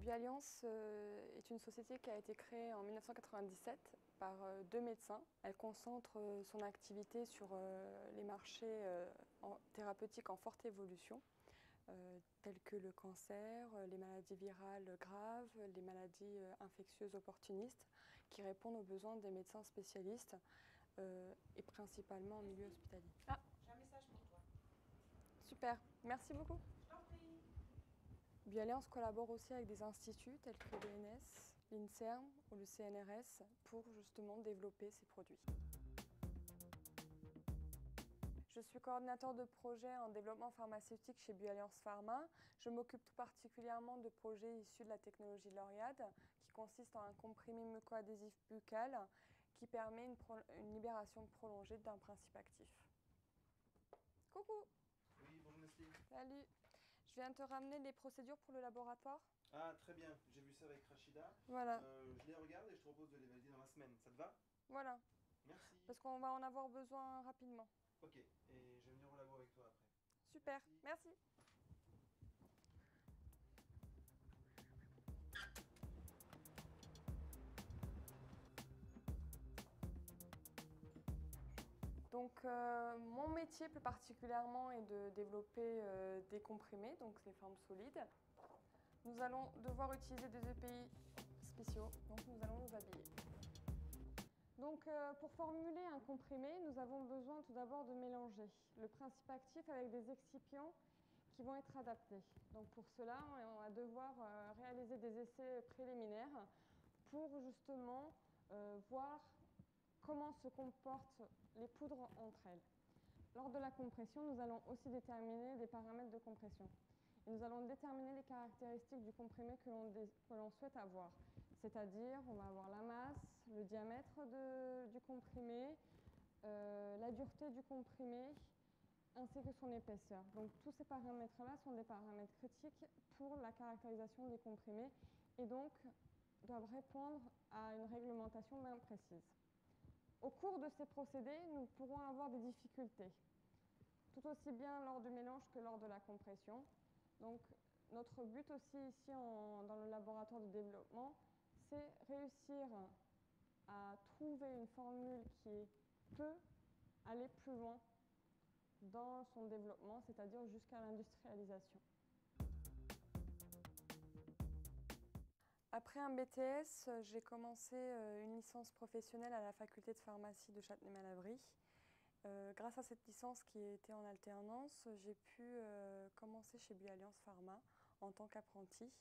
BioAlliance est une société qui a été créée en 1997 par deux médecins. Elle concentre son activité sur les marchés thérapeutiques en forte évolution, tels que le cancer, les maladies virales graves, les maladies infectieuses opportunistes, qui répondent aux besoins des médecins spécialistes et principalement en milieu hospitalier. Ah, j'ai un message pour toi. Super, merci beaucoup. Je t'en prie. BioAlliance collabore aussi avec des instituts tels que l'ENS, l'INSERM ou le CNRS pour justement développer ces produits. Je suis coordinateur de projet en développement pharmaceutique chez BioAlliance Pharma. Je m'occupe tout particulièrement de projets issus de la technologie Lauriade, qui consiste en un comprimé mucoadhésif buccal qui permet une libération prolongée d'un principe actif. Coucou! Oui, bonjour Nestlé. Salut! Je viens te ramener les procédures pour le laboratoire. Ah, très bien, j'ai vu ça avec Rachida. Voilà. Je les regarde et je te propose de les valider dans la semaine. Ça te va? Voilà. Merci. Parce qu'on va en avoir besoin rapidement. Ok, et je vais venir au labo avec toi après. Super, merci. Donc mon métier plus particulièrement est de développer des comprimés, donc des formes solides. Nous allons devoir utiliser des EPI spéciaux, donc nous allons nous habiller. Donc pour formuler un comprimé, nous avons besoin tout d'abord de mélanger le principe actif avec des excipients qui vont être adaptés. Donc pour cela, on va devoir réaliser des essais préliminaires pour justement voir comment se comportent les poudres entre elles. Lors de la compression, nous allons aussi déterminer des paramètres de compression. Et nous allons déterminer les caractéristiques du comprimé que l'on souhaite avoir. C'est-à-dire, on va avoir la masse, le diamètre du comprimé, la dureté du comprimé, ainsi que son épaisseur. Donc tous ces paramètres-là sont des paramètres critiques pour la caractérisation des comprimés et donc doivent répondre à une réglementation bien précise. Au cours de ces procédés, nous pourrons avoir des difficultés, tout aussi bien lors du mélange que lors de la compression. Donc, notre but aussi ici dans le laboratoire de développement, c'est réussir à trouver une formule qui peut aller plus loin dans son développement, c'est-à-dire jusqu'à l'industrialisation. Après un BTS, j'ai commencé une licence professionnelle à la faculté de pharmacie de Châtenay-Malabry. Grâce à cette licence qui était en alternance, j'ai pu commencer chez BioAlliance Pharma en tant qu'apprentie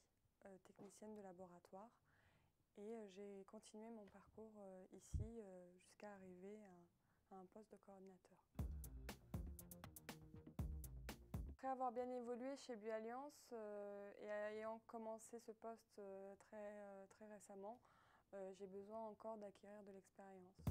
technicienne de laboratoire. Et j'ai continué mon parcours ici jusqu'à arriver à un poste de coordinateur. Après avoir bien évolué chez BioAlliance et ayant commencé ce poste très récemment, j'ai besoin encore d'acquérir de l'expérience.